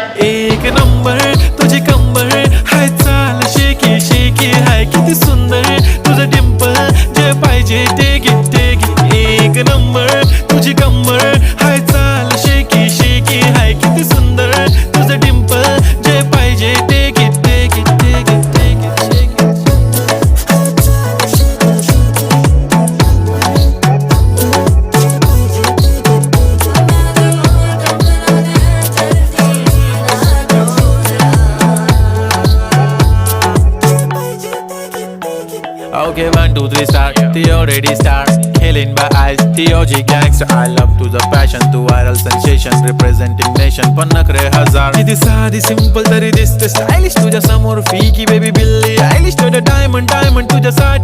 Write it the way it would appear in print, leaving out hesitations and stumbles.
एक नंबर तुझी कंबर हाय, चाल शेकी शेकी हाय, किती सुंदर तुझं डिंपल, जे पाहिजे ते घे ते घे. एक नंबर तुझी कंबर हाय, चाल शेकी शेकी हाय, किती सुंदर तुझं डिंपल, जे पाहिजे ते घे ते घे ते घे ते घे. Okay, 1, 2, 3 start. The already start. Killing by eyes. The OG gangster. I love to the passion, to viral sensation, representing nation. पन्नकरे हजार. किती साधी simple तरी दिसते stylish तुझ्या समोर. फीकी baby बिल्ली. Stylish to the diamond, diamond तुझ्यासाठी.